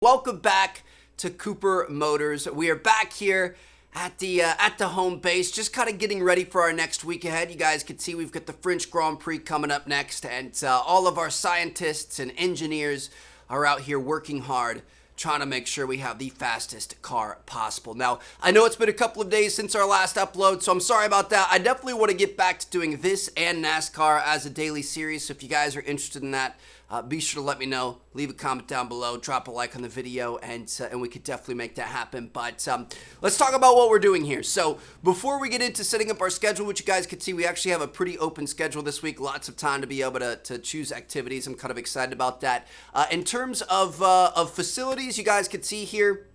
Welcome back to Cooper Motors. We are back here at the home base, just kind of getting ready for our next week ahead. You guys can see we've got the French Grand Prix coming up next, and all of our scientists and engineers are out here working hard, trying to make sure we have the fastest car possible. Now, I know it's been a couple of days since our last upload, so I'm sorry about that. I definitely want to get back to doing this and NASCAR as a daily series, so if you guys are interested in that, be sure to let me know. Leave a comment down below, drop a like on the video, and we could definitely make that happen. But let's talk about what we're doing here. So before we get into setting up our schedule, which you guys can see, we actually have a pretty open schedule this week. Lots of time to be able to choose activities. I'm kind of excited about that. In terms of facilities, you guys can see here,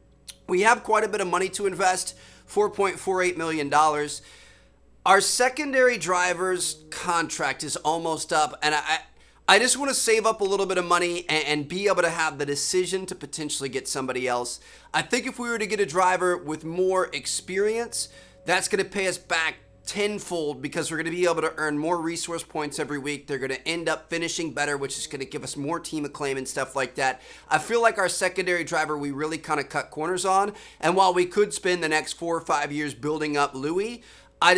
we have quite a bit of money to invest, $4.48 million. Our secondary driver's contract is almost up, and I just want to save up a little bit of money and be able to have the decision to potentially get somebody else. I think if we were to get a driver with more experience, that's going to pay us back tenfold because we're going to be able to earn more resource points every week. They're going to end up finishing better, which is going to give us more team acclaim and stuff like that. I feel like our secondary driver, we really kind of cut corners on. And while we could spend the next 4 or 5 years building up Louis, I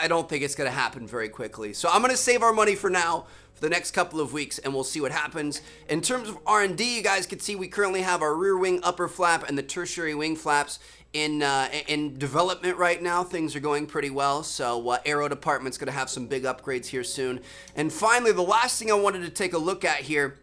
don't think it's going to happen very quickly. So I'm going to save our money for now, for the next couple of weeks, and we'll see what happens. In terms of R&D, you guys can see we currently have our rear wing upper flap and the tertiary wing flaps in development right now. Things are going pretty well, so aero department's going to have some big upgrades here soon. And finally, the last thing I wanted to take a look at here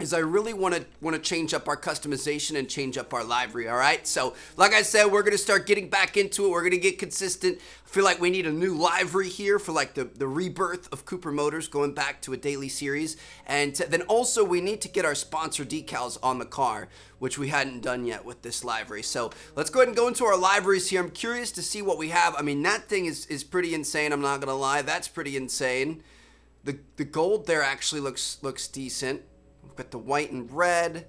is I really want to change up our customization and change up our livery, all right? So, like I said, we're going to start getting back into it. We're going to get consistent. I feel like we need a new livery here for like the rebirth of Cooper Motors, going back to a daily series. And then also we need to get our sponsor decals on the car, which we hadn't done yet with this livery. So let's go ahead and go into our liveries here. I'm curious to see what we have. I mean, that thing is pretty insane. I'm not going to lie. That's pretty insane. The gold there actually looks decent. We've got the white and red.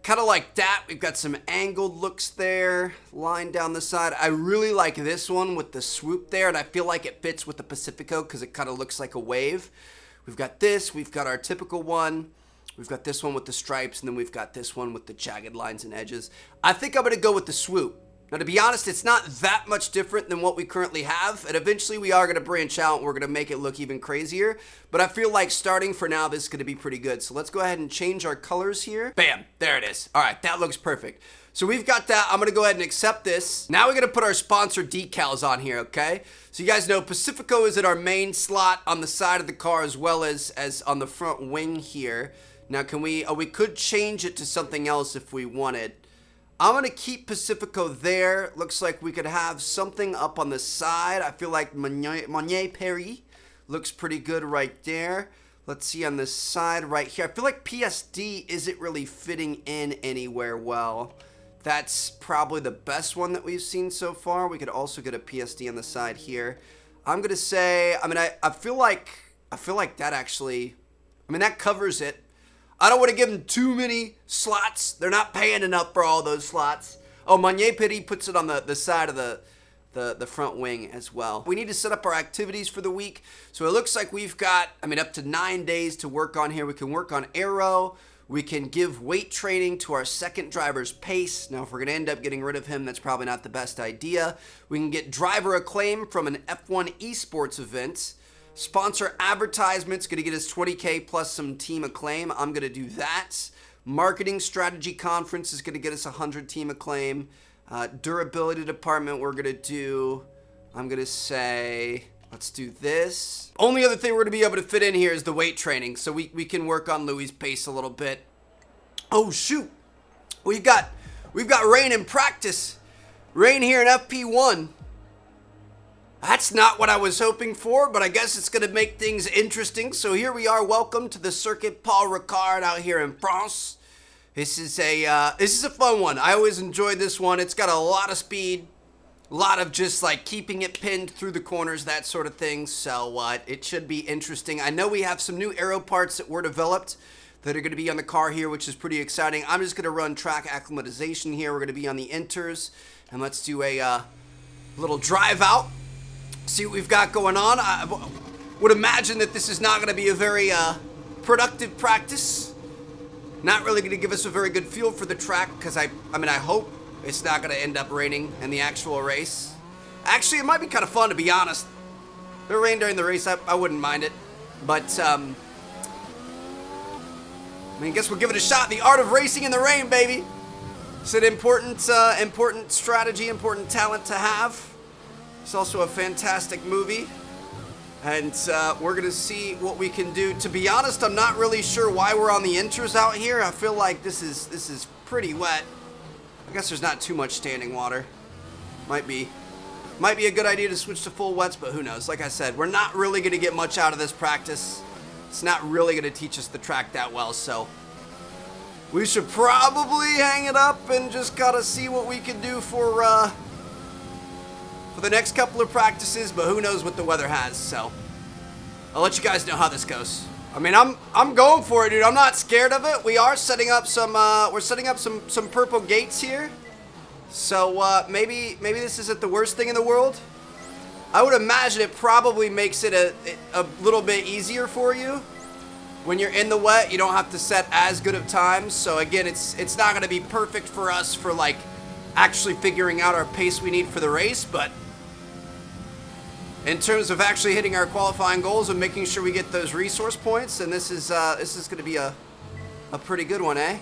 Kind of like that. We've got some angled looks there, line down the side. I really like this one with the swoop there, and I feel like it fits with the Pacifico because it kind of looks like a wave. We've got this. We've got our typical one. We've got this one with the stripes, and then we've got this one with the jagged lines and edges. I think I'm going to go with the swoop. Now, to be honest, it's not that much different than what we currently have, and eventually we are going to branch out and we're going to make it look even crazier, but I feel like starting for now, this is going to be pretty good. So let's go ahead and change our colors here. Bam, there it is. All right, that looks perfect. So we've got that. I'm going to go ahead and accept this. Now we're going to put our sponsor decals on here, okay? So you guys know Pacifico is at our main slot on the side of the car as well as on the front wing here. Now we could change it to something else if we wanted. I'm going to keep Pacifico there. Looks like we could have something up on the side. I feel like Monnier Paris looks pretty good right there. Let's see on this side right here. I feel like PSD isn't really fitting in anywhere well. That's probably the best one that we've seen so far. We could also get a PSD on the side here. I'm going to say, I feel like that actually, that covers it. I don't want to give them too many slots. They're not paying enough for all those slots. Oh, Monnier Paris puts it on the side of the front wing as well. We need to set up our activities for the week. So it looks like we've got, up to 9 days to work on here. We can work on aero. We can give weight training to our second driver's pace. Now, if we're going to end up getting rid of him, that's probably not the best idea. We can get driver acclaim from an F1 esports event. Sponsor advertisements, going to get us 20K plus some team acclaim. I'm going to do that. Marketing strategy conference is going to get us 100 team acclaim. Durability department, we're going to do, I'm going to say, let's do this. Only other thing we're going to be able to fit in here is the weight training. So we can work on Louis' pace a little bit. Oh, shoot. We've got rain in practice. Rain here in FP1. That's not what I was hoping for, but I guess it's going to make things interesting. So here we are. Welcome to the Circuit Paul Ricard out here in France. This is a fun one. I always enjoyed this one. It's got a lot of speed, a lot of just like keeping it pinned through the corners, that sort of thing. So it should be interesting. I know we have some new aero parts that were developed that are going to be on the car here, which is pretty exciting. I'm just going to run track acclimatization here. We're going to be on the inters, and let's do a little drive out. See what we've got going on. I would imagine that this is not going to be a very productive practice. Not really going to give us a very good feel for the track because I hope it's not going to end up raining in the actual race. Actually, it might be kind of fun, to be honest. If it rained during the race, I wouldn't mind it. But, I guess we'll give it a shot. The art of racing in the rain, baby. It's an important strategy, important talent to have. It's also a fantastic movie. And we're going to see what we can do. To be honest, I'm not really sure why we're on the inters out here. I feel like this is pretty wet. I guess there's not too much standing water. Might be a good idea to switch to full wets, but who knows? Like I said, we're not really going to get much out of this practice. It's not really going to teach us the track that well, so we should probably hang it up and just gotta see what we can do for the next couple of practices, but who knows what the weather has, so I'll let you guys know how this goes. I mean, I'm going for it, dude. I'm not scared of it. We are setting up some some purple gates here. So maybe this isn't the worst thing in the world. I would imagine it probably makes it a little bit easier for you. When you're in the wet, you don't have to set as good of times. So again, it's not going to be perfect for us for like actually figuring out our pace we need for the race, but in terms of actually hitting our qualifying goals and making sure we get those resource points, and this is going to be a pretty good one, eh?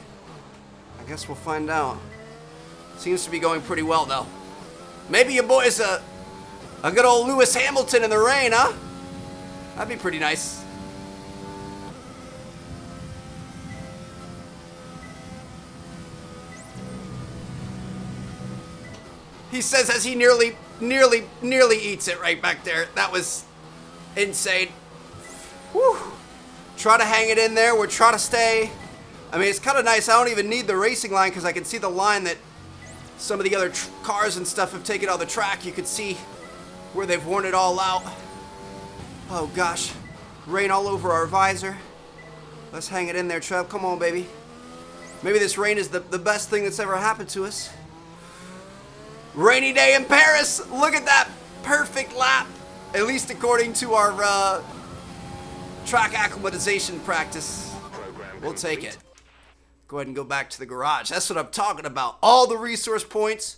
I guess we'll find out. Seems to be going pretty well though. Maybe your boy's a good old Lewis Hamilton in the rain, huh? That'd be pretty nice. He says as he nearly eats it right back there. That was insane. Whew. Try to hang it in there. We're trying to stay. I mean, it's kind of nice. I don't even need the racing line because I can see the line that some of the other cars and stuff have taken on the track. You can see where they've worn it all out. Oh gosh. Rain all over our visor. Let's hang it in there, Trev. Come on, baby. Maybe this rain is the best thing that's ever happened to us. Rainy day in Paris. Look at that perfect lap. At least according to our track acclimatization practice. We'll take it. Go ahead and go back to the garage. That's what I'm talking about. All the resource points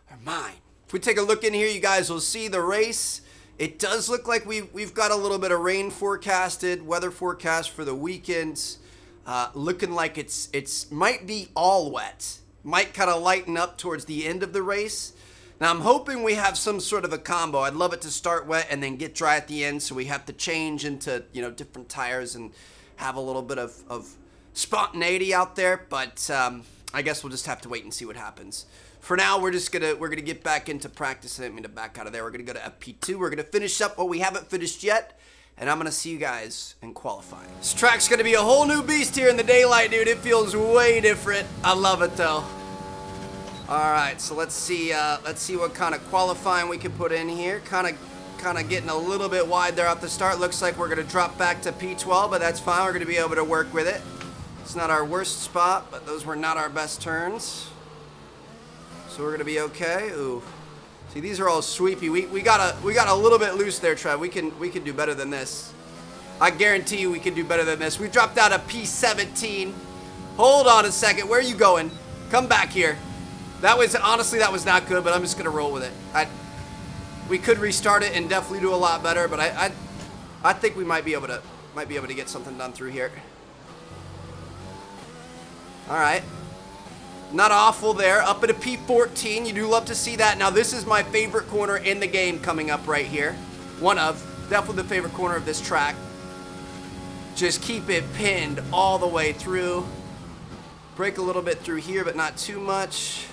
are mine. If we take a look in here, you guys will see the race. It does look like we've got a little bit of rain forecasted. Weather forecast for the weekends. Looking like it's might be all wet. Might kind of lighten up towards the end of the race. Now, I'm hoping we have some sort of a combo. I'd love it to start wet and then get dry at the end so we have to change into, different tires and have a little bit of spontaneity out there. But I guess we'll just have to wait and see what happens. For now, we're gonna get back into practice. I didn't mean to back out of there. We're gonna go to FP2. We're gonna finish up what we haven't finished yet. And I'm gonna see you guys in qualifying. This track's gonna be a whole new beast here in the daylight, dude. It feels way different. I love it though. All right, so let's see what kind of qualifying we can put in here. Kind of getting a little bit wide there at the start. Looks like we're gonna drop back to P12, but that's fine. We're gonna be able to work with it. It's not our worst spot, but those were not our best turns. So we're gonna be okay. Ooh, see, these are all sweepy. We got a little bit loose there, Trev. We can do better than this. I guarantee you we can do better than this. We dropped out of P17. Hold on a second. Where are you going? Come back here. Honestly, that was not good, but I'm just gonna roll with it. We could restart it and definitely do a lot better, but I think we might be able to get something done through here. All right, not awful there. Up at a P14, you do love to see that. Now this is my favorite corner in the game coming up right here. Definitely the favorite corner of this track. Just keep it pinned all the way through. Brake a little bit through here, but not too much.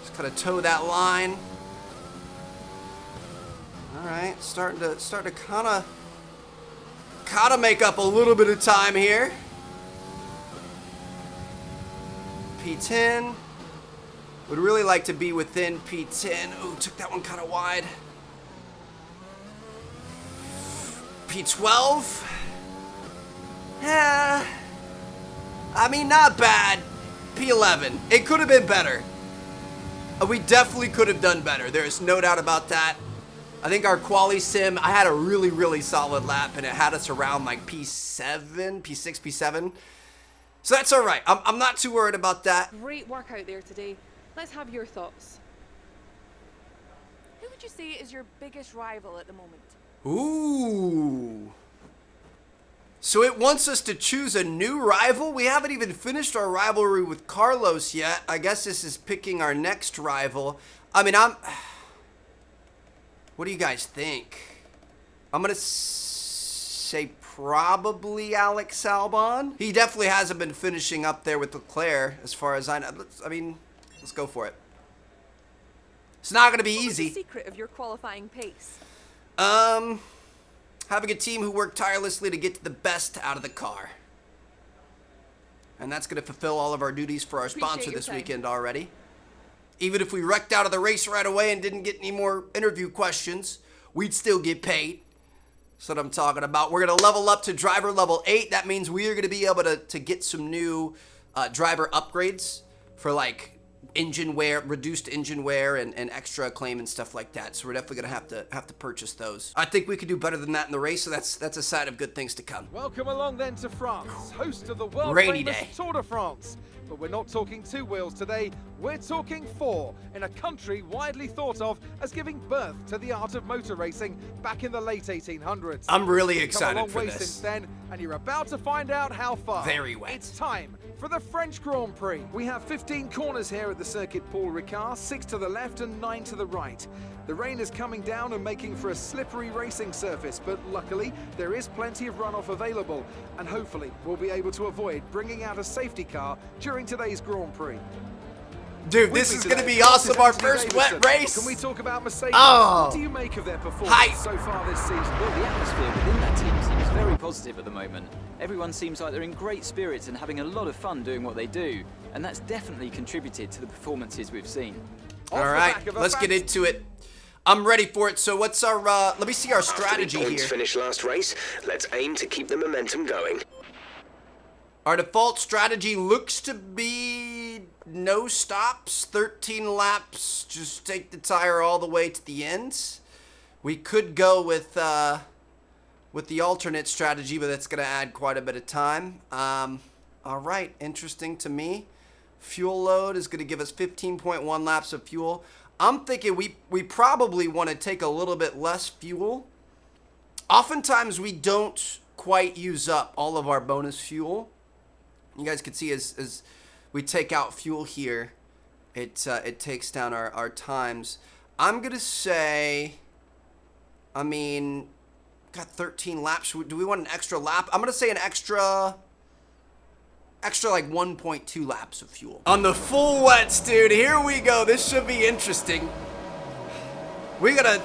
Just kind of toe that line. All right, starting to kind of make up a little bit of time here. P10. Would really like to be within P10. Ooh, took that one kind of wide. P12. Yeah. I mean, not bad. P11. It could have been better. We definitely could have done better. There is no doubt about that. I think our quali sim, I had a really solid lap, and it had us around like P7, P6, P7. So that's all right. I'm not too worried about that. Great work out there today. Let's have your thoughts. Who would you say is your biggest rival at the moment? Ooh. So it wants us to choose a new rival? We haven't even finished our rivalry with Carlos yet. I guess this is picking our next rival. I mean, what do you guys think? I'm going to say probably Alex Albon. He definitely hasn't been finishing up there with Leclerc, as far as I know. Let's go for it. It's not going to be easy. What's the secret of your qualifying pace? Having a team who worked tirelessly to get the best out of the car. And that's going to fulfill all of our duties for our sponsor this weekend already. Even if we wrecked out of the race right away and didn't get any more interview questions, we'd still get paid. That's what I'm talking about. We're going to level up to driver level 8. That means we are going to be able to get some new driver upgrades for like engine wear, reduced engine wear, and extra acclaim and stuff like that. So we're definitely gonna have to purchase those. I think we could do better than that in the race, so that's a sign of good things to come. Welcome along then to France, host of the world Rainy famous day. Tour de France. But we're not talking 2 wheels today, we're talking 4, in a country widely thought of as giving birth to the art of motor racing back in the late 1800s. I'm really You've come a excited long for way this. since then, and you're about to find out how far. Very wet. It's time for the French Grand Prix. We have 15 corners here at the circuit Paul Ricard, 6 to the left and 9 to the right. The rain is coming down and making for a slippery racing surface, but luckily there is plenty of runoff available, and hopefully we'll be able to avoid bringing out a safety car during today's Grand Prix. Dude, this is going to be awesome, our first wet race. Can we talk about Mercedes? Oh. What do you make of their performance Hype. so far this season? Well, the atmosphere within that team seems very positive at the moment. Everyone seems like they're in great spirits and having a lot of fun doing what they do, and that's definitely contributed to the performances we've seen. All right, let's get into it. I'm ready for it. So what's our, let me see our strategy After the points here. finished last race, let's aim to keep the momentum going. Our default strategy looks to be no stops, 13 laps, just take the tire all the way to the end. We could go with the alternate strategy, but that's going to add quite a bit of time. All right, interesting to me. Fuel load is going to give us 15.1 laps of fuel. I'm thinking we probably want to take a little bit less fuel. Oftentimes we don't quite use up all of our bonus fuel. You guys can see as we take out fuel here, it takes down our times. I'm going to say, I mean, got 13 laps. Do we want an extra lap? I'm going to say an extra like 1.2 laps of fuel. On the full wets, dude, here we go. This should be interesting. We gotta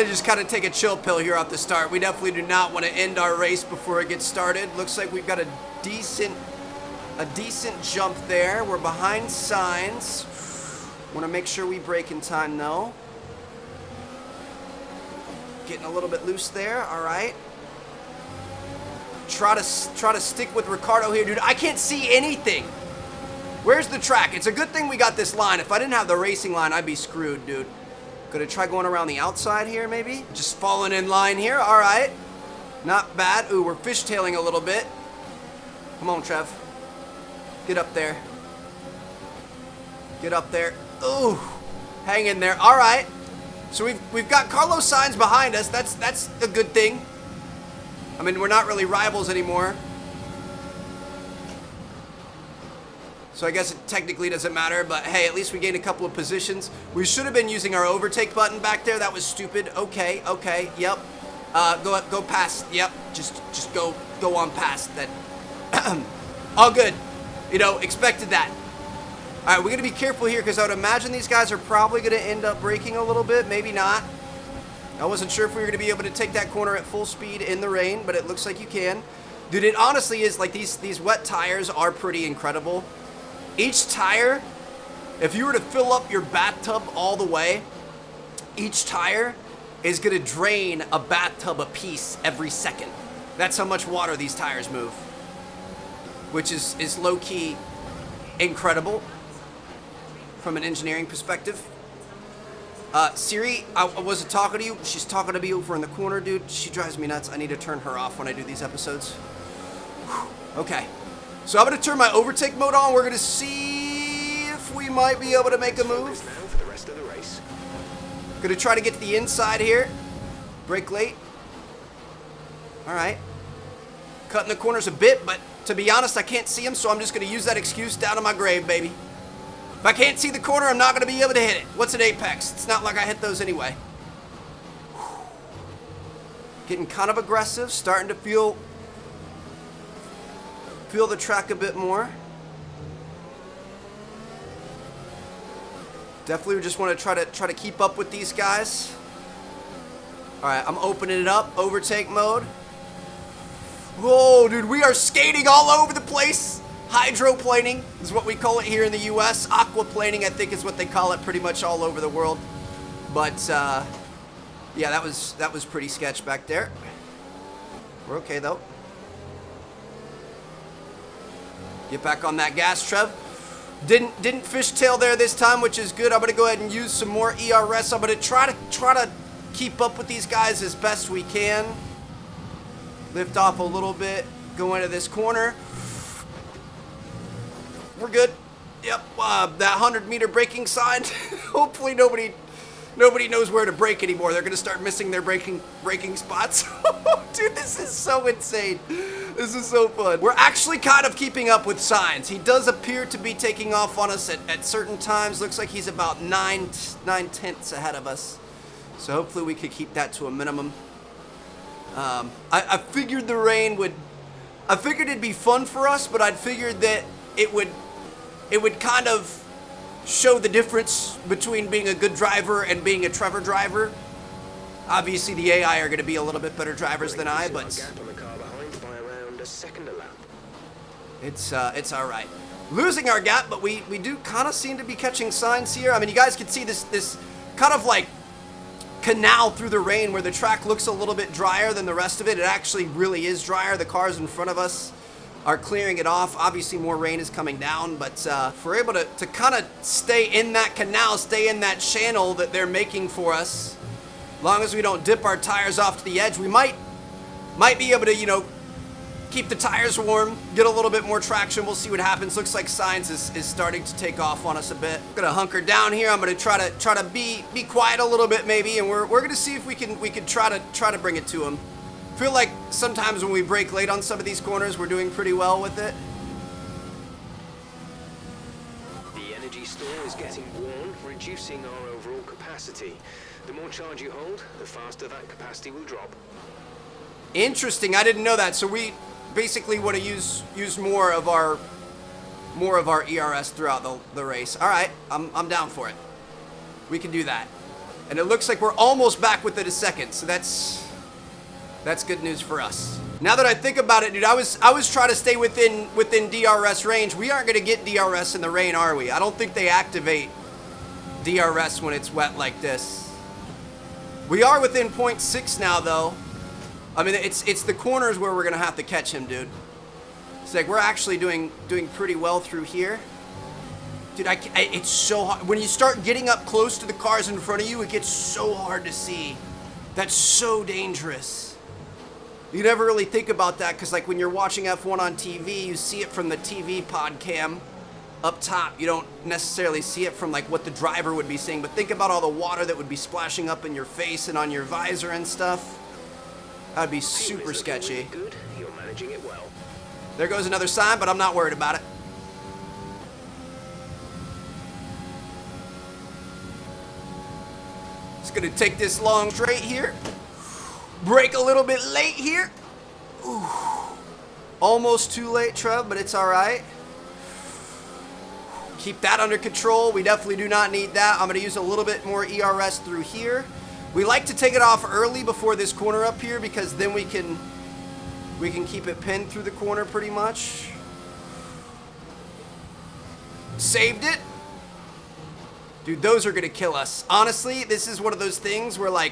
just kind of take a chill pill here off the start. We definitely do not want to end our race before it gets started. Looks like we've got a decent jump there. We're behind signs. Want to make sure we brake in time though. Getting a little bit loose there. All right. Try to stick with Ricardo here, dude. I can't see anything. Where's the track? It's a good thing we got this line. If I didn't have the racing line, I'd be screwed, dude. Gonna try going around the outside here, maybe? Just falling in line here. All right. Not bad. Ooh, we're fishtailing a little bit. Come on, Trev. Get up there. Get up there. Ooh. Hang in there. All right. So we've got Carlos Sainz behind us. That's a good thing. I mean, we're not really rivals anymore. So I guess it technically doesn't matter, but hey, at least we gained a couple of positions. We should have been using our overtake button back there. That was stupid. Okay, yep. Go past. Yep, just go on past that. All good. You know, expected that. All right, we're gonna be careful here because I would imagine these guys are probably gonna end up braking a little bit. Maybe not. I wasn't sure if we were gonna be able to take that corner at full speed in the rain, but it looks like you can. Dude, it honestly is like these wet tires are pretty incredible. Each tire, if you were to fill up your bathtub all the way, each tire is gonna drain a bathtub a piece every second. That's how much water these tires move, which is low-key incredible from an engineering perspective. Siri, I wasn't talking to you. She's talking to me over in the corner, dude. She drives me nuts. I need to turn her off when I do these episodes. Okay. So I'm going to turn my overtake mode on. We're going to see if we might be able to make a move. Now for the rest of the race. Going to try to get to the inside here. Brake late. All right. Cutting the corners a bit, but to be honest, I can't see them, so I'm just going to use that excuse down to my grave, baby. If I can't see the corner, I'm not going to be able to hit it. What's an apex? It's not like I hit those anyway. Getting kind of aggressive, starting to feel the track a bit more. Definitely we just want to try to keep up with these guys. All right, I'm opening it up, overtake mode. Whoa, dude, we are skating all over the place. Hydroplaning is what we call it here in the US. Aquaplaning, I think, is what they call it pretty much all over the world. But yeah, that was pretty sketch back there. We're okay though. Get back on that gas, Trev. Didn't fishtail there this time, which is good. I'm gonna go ahead and use some more ERS. I'm gonna try to keep up with these guys as best we can. Lift off a little bit. Go into this corner. We're good. Yep. That 100-meter braking sign. Hopefully nobody knows where to brake anymore. They're gonna start missing their braking spots. Dude, this is so insane. This is so fun. We're actually kind of keeping up with signs. He does appear to be taking off on us at certain times. Looks like he's about 9/10 ahead of us. So hopefully we could keep that to a minimum. I figured the rain would. I figured it'd be fun for us, but I'd figured that it would kind of show the difference between being a good driver and being a Trevor driver. Obviously, the AI are going to be a little bit better drivers than I, but Gap on the car behind by around a second a lap. it's all right. Losing our gap, but we do kind of seem to be catching signs here. I mean, you guys can see this kind of like canal through the rain where the track looks a little bit drier than the rest of it. It actually really is drier. The cars in front of us are clearing it off. Obviously more rain is coming down, but if we're able to kind of stay in that canal, stay in that channel that they're making for us, as long as we don't dip our tires off to the edge, we might be able to, you know, keep the tires warm, get a little bit more traction. We'll see what happens. Looks like Sainz is starting to take off on us a bit. I'm gonna hunker down here. I'm gonna try to be quiet a little bit maybe, and we're gonna see if we can try to bring it to him. I feel like sometimes when we brake late on some of these corners, we're doing pretty well with it. The energy store is getting worn, reducing our overall capacity. The more charge you hold, the faster that capacity will drop. Interesting. I didn't know that. So we basically want to use more of our ERS throughout the race. All right, I'm down for it. We can do that. And it looks like we're almost back within a second. So that's good news for us. Now that I think about it, dude, I was trying to stay within DRS range. We aren't going to get DRS in the rain, are we? I don't think they activate DRS when it's wet like this. We are within 0.6 now, though. I mean, it's the corners where we're going to have to catch him, dude. It's like we're actually doing pretty well through here. Dude, it's so hard. When you start getting up close to the cars in front of you, it gets so hard to see. That's so dangerous. You never really think about that because, like, when you're watching F1 on TV, you see it from the TV pod cam up top. You don't necessarily see it from, like, what the driver would be seeing. But think about all the water that would be splashing up in your face and on your visor and stuff. That would be super sketchy. Good. You're managing it well. There goes another sign, but I'm not worried about it. Just gonna take this long straight here. Brake a little bit late here. Ooh. Almost too late, Trev, but it's all right. Keep that under control. We definitely do not need that. I'm gonna use a little bit more ERS through here. We like to take it off early before this corner up here because then we can keep it pinned through the corner pretty much. Saved it. Dude, those are gonna kill us. Honestly, this is one of those things where, like,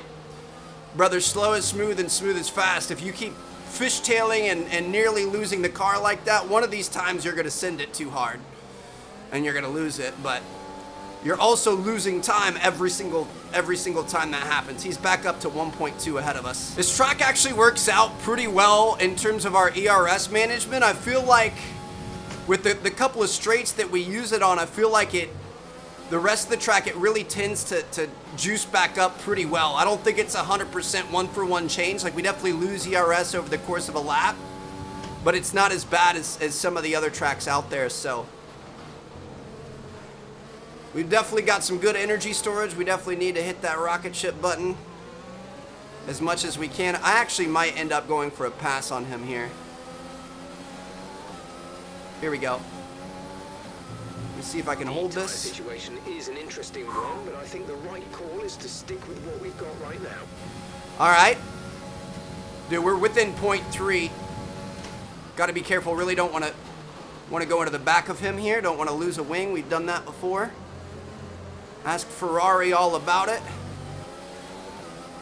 brother, slow is smooth and smooth is fast. If you keep fishtailing and nearly losing the car like that, one of these times you're gonna send it too hard and you're gonna lose it. But you're also losing time every single time that happens. He's back up to 1.2 ahead of us. This track actually works out pretty well in terms of our ERS management. I feel like with the couple of straights that we use it on, I feel like the rest of the track, it really tends to juice back up pretty well. I don't think it's 100% one-for-one change. Like, we definitely lose ERS over the course of a lap, but it's not as bad as some of the other tracks out there, so. We've definitely got some good energy storage. We definitely need to hit that rocket ship button as much as we can. I actually might end up going for a pass on him here. Here we go. Let's see if I can hold The this. situation is an interesting one, but I think the right call is to stick with what we've got right now. All right. Dude, we're within 0.3. Got to be careful. Really don't want to go into the back of him here. Don't want to lose a wing. We've done that before. Ask Ferrari all about it.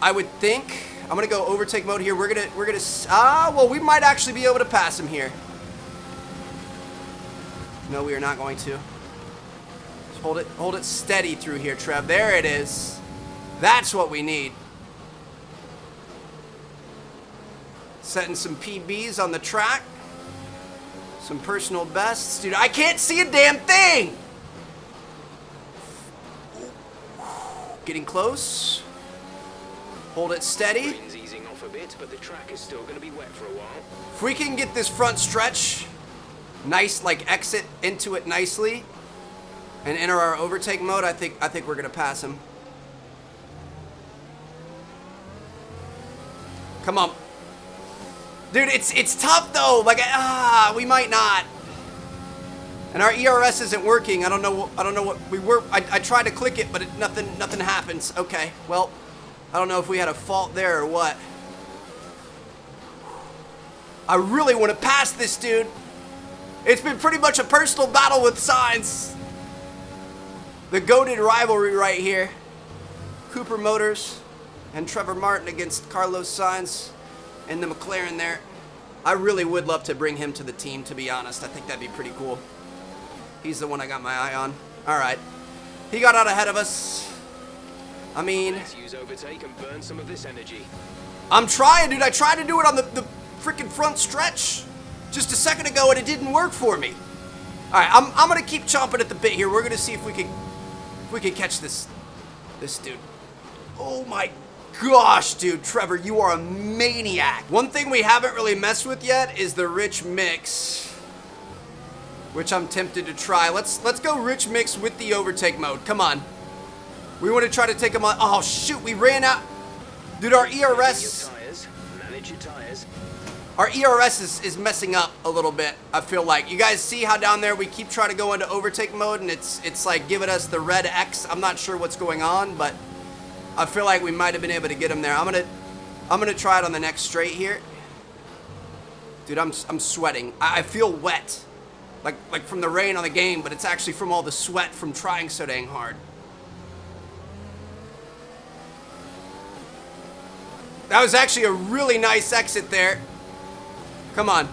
I would think I'm gonna go overtake mode here. We're gonna well, we might actually be able to pass him here. No, we are not going to. Just hold it steady through here, Trev. There it is. That's what we need. Setting some PBs on the track. Some personal bests. Dude, I can't see a damn thing! Getting close. Hold it steady. Wind's easing off a bit, but the track is still going to be wet for a while. If we can get this front stretch, nice, like exit into it nicely, and enter our overtake mode, I think we're gonna pass him. Come on. Dude, it's tough though. Like, we might not. And our ERS isn't working. I don't know what we were. I tried to click it, but nothing happens. Okay, well, I don't know if we had a fault there or what. I really want to pass this dude. It's been pretty much a personal battle with Sainz. The goated rivalry right here. Cooper Motors and Trevor Martin against Carlos Sainz and the McLaren there. I really would love to bring him to the team, to be honest. I think that'd be pretty cool. He's the one I got my eye on. All right. He got out ahead of us. I mean, Let's use overtake and burn some of this energy. I'm trying, dude. I tried to do it on the freaking front stretch just a second ago, and it didn't work for me. All right, I'm gonna keep chomping at the bit here. We're gonna see if we can catch this dude. Oh my gosh, dude, Trevor, you are a maniac. One thing we haven't really messed with yet is the rich mix, which I'm tempted to try. Let's go rich mix with the overtake mode. Come on. We want to try to take him on. Oh shoot, we ran out. Dude, our ERS. Manage your tires. Our ERS is messing up a little bit, I feel like. You guys see how down there we keep trying to go into overtake mode and it's like giving us the red X. I'm not sure what's going on, but I feel like we might have been able to get him there. I'm gonna try it on the next straight here. Dude, I'm sweating. I feel wet. Like from the rain on the game, but it's actually from all the sweat from trying so dang hard. That was actually a really nice exit there. Come on.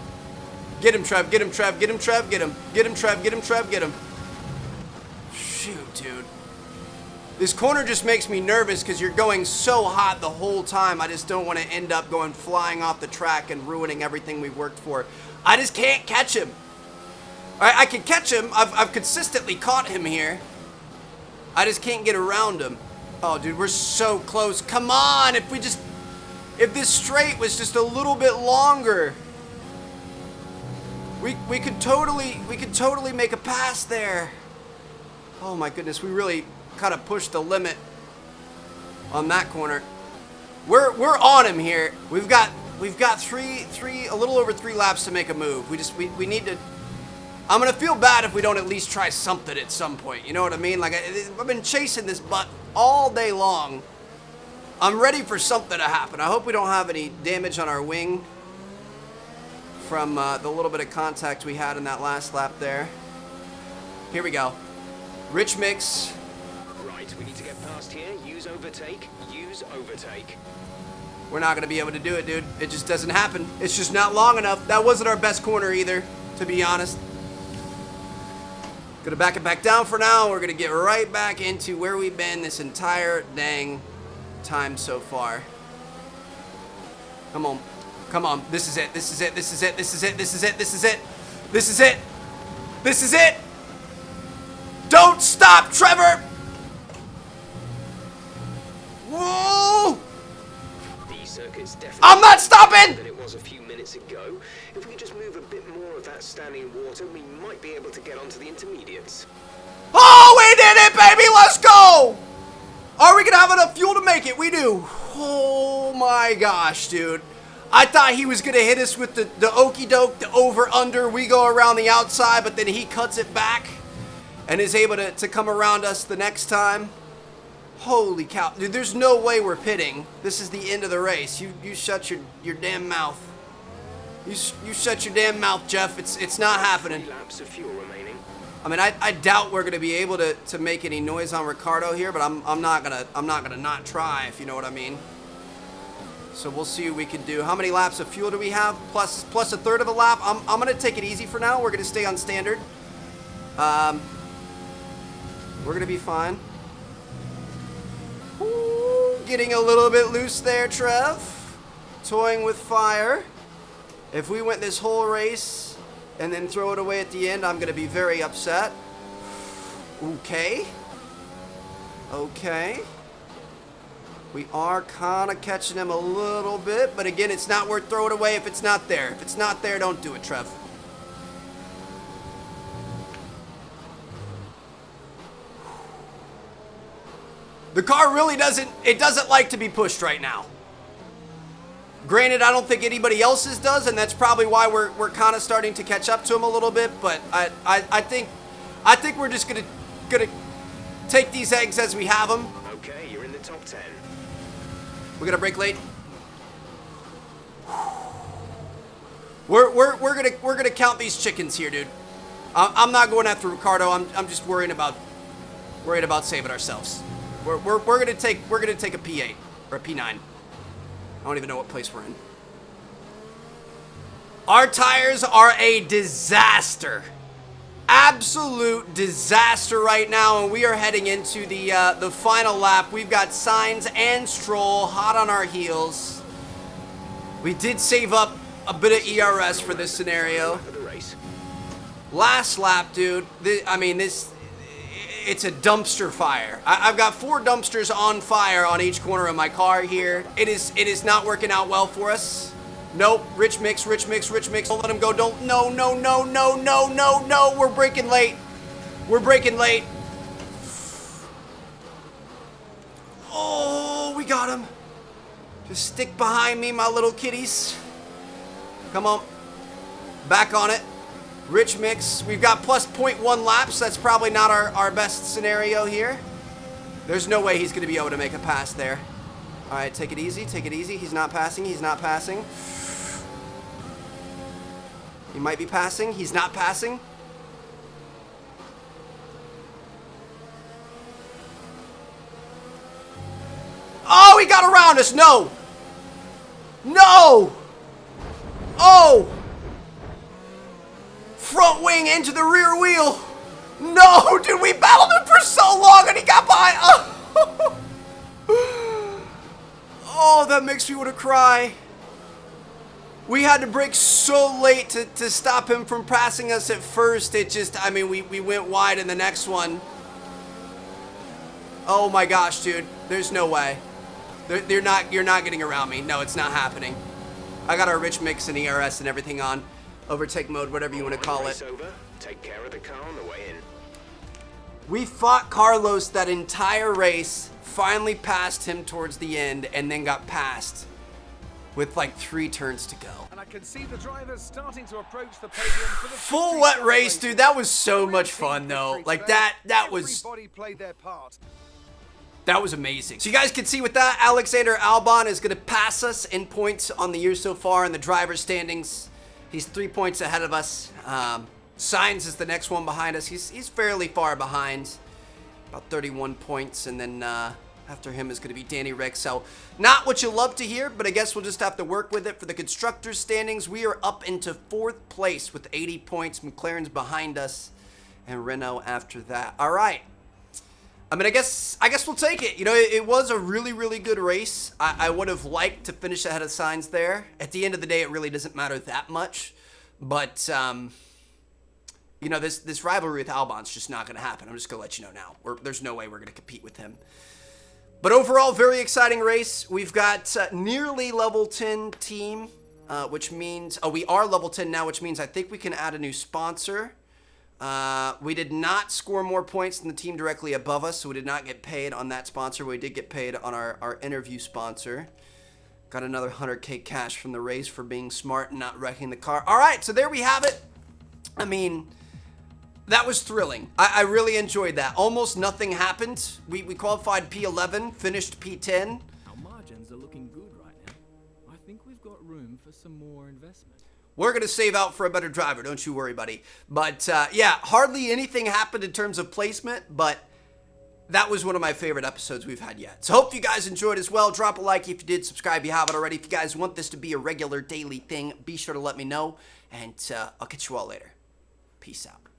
Get him, Trev. Get him, Trev. Get him, Trev. Get him. Get him, Trev. Get him, Trev. Get him. Shoot, dude. This corner just makes me nervous because you're going so hot the whole time. I just don't want to end up going flying off the track and ruining everything we've worked for. I just can't catch him. All right, I can catch him. I've consistently caught him here. I just can't get around him. Oh, dude, we're so close. Come on, if this straight was just a little bit longer, we could totally make a pass there. Oh my goodness, we really kind of pushed the limit on that corner. We're on him here. We've got a little over 3 laps to make a move. We need to. I'm gonna feel bad if we don't at least try something at some point. You know what I mean? Like I've been chasing this butt all day long. I'm ready for something to happen. I hope we don't have any damage on our wing from the little bit of contact we had in that last lap there. Here we go. Rich mix. Right, we need to get past here. Use overtake. Use overtake. We're not going to be able to do it, dude. It just doesn't happen. It's just not long enough. That wasn't our best corner either, to be honest. Gonna back it back down for now. We're gonna get right back into where we've been this entire dang time so far. Come on. Come on. This is it. This is it. This is it. This is it. This is it. This is it. This is it. This is it. Don't stop, Trevor. Whoa. The circuit's definitely I'm not stopping. than it was a few minutes ago. If we could just move a bit more of that standing water, we might be able to get onto the intermediates. Oh, we did it, baby. Let's go. Are we going to have enough fuel to make it? We do. Oh, my gosh, dude. I thought he was going to hit us with the okey doke, the over-under. We go around the outside, but then he cuts it back and is able to come around us the next time. Holy cow. Dude, there's no way we're pitting. This is the end of the race. You shut your damn mouth. You shut your damn mouth, Jeff. It's not happening. 3 laps of fuel remaining. I mean, I doubt we're gonna be able to make any noise on Ricardo here, but I'm not gonna not try, if you know what I mean. So we'll see what we can do. How many laps of fuel do we have? Plus a third of a lap. I'm gonna take it easy for now. We're gonna stay on standard. We're gonna be fine. Ooh, getting a little bit loose there, Trev. Toying with fire. If we went this whole race and then throw it away at the end, I'm going to be very upset. Okay. Okay. We are kind of catching him a little bit, but again, it's not worth throwing it away if it's not there. If it's not there, don't do it, Trev. The car really doesn't like to be pushed right now. Granted, I don't think anybody else's does, and that's probably why we're kind of starting to catch up to him a little bit. But I think we're just gonna take these eggs as we have them. Okay, you're in the top 10. We're gonna brake late. We're gonna count these chickens here, dude. I'm not going after Ricardo. I'm just worried about saving ourselves. We're gonna take a P8 or a P9. I don't even know what place we're in. Our tires are a disaster. Absolute disaster right now, and we are heading into the final lap. We've got Sainz and Stroll hot on our heels. We did save up a bit of ERS for this scenario. For the race. Last lap, dude. It's a dumpster fire. I've got 4 dumpsters on fire on each corner of my car here. It is not working out well for us. Nope. Rich mix. Don't let him go. Don't. No. We're braking late. Oh, we got him. Just stick behind me, my little kitties. Come on. Back on it. Rich mix. We've got plus 0.1 laps. That's probably not our best scenario here. There's no way he's going to be able to make a pass there. All right, take it easy. He's not passing. He might be passing. He's not passing. Oh, he got around us. No. Oh. Front wing into the rear wheel. No, dude, we battled him for so long and he got by. Oh, that makes me want to cry. We had to brake so late to stop him from passing us at first. We went wide in the next one. Oh my gosh, dude. There's no way. You're not getting around me. No, it's not happening. I got our rich mix and ERS and everything on. Overtake mode, whatever you want to call it. Over. Take care of the car on the way in. We fought Carlos that entire race, finally passed him towards the end, and then got passed with like 3 turns to go. And I can see the drivers starting to approach the podium for the Full wet race, dude. That was so much fun, though. Like that was. Everybody played their part. That was amazing. So you guys can see with that, Alexander Albon is going to pass us in points on the year so far in the driver's standings. He's 3 points ahead of us. Sainz is the next one behind us. He's fairly far behind, about 31 points, and then after him is going to be Danny Rick. So not what you love to hear, but I guess we'll just have to work with it. For the constructors standings, we are up into 4th place with 80 points. McLaren's behind us and Renault after that. All right. I mean, I guess we'll take it. You know, it was a really, really good race. I would have liked to finish ahead of Sainz there. At the end of the day, it really doesn't matter that much. But, you know, this rivalry with Albon's just not going to happen. I'm just going to let you know now. There's no way we're going to compete with him. But overall, very exciting race. We've got nearly level 10 team, which means... Oh, we are level 10 now, which means I think we can add a new sponsor. We did not score more points than the team directly above us, so we did not get paid on that sponsor. We did get paid on our interview sponsor. Got another 100K cash from the race for being smart and not wrecking the car. All right, so there we have it. I mean, that was thrilling. I really enjoyed that. Almost nothing happened. We qualified P11, finished P10. Our margins are looking good right now. I think we've got room for some more investment. We're going to save out for a better driver, don't you worry, buddy. But, yeah, hardly anything happened in terms of placement, but that was one of my favorite episodes we've had yet. So hope you guys enjoyed as well. Drop a like if you did. Subscribe if you haven't already. If you guys want this to be a regular daily thing, be sure to let me know, and I'll catch you all later. Peace out.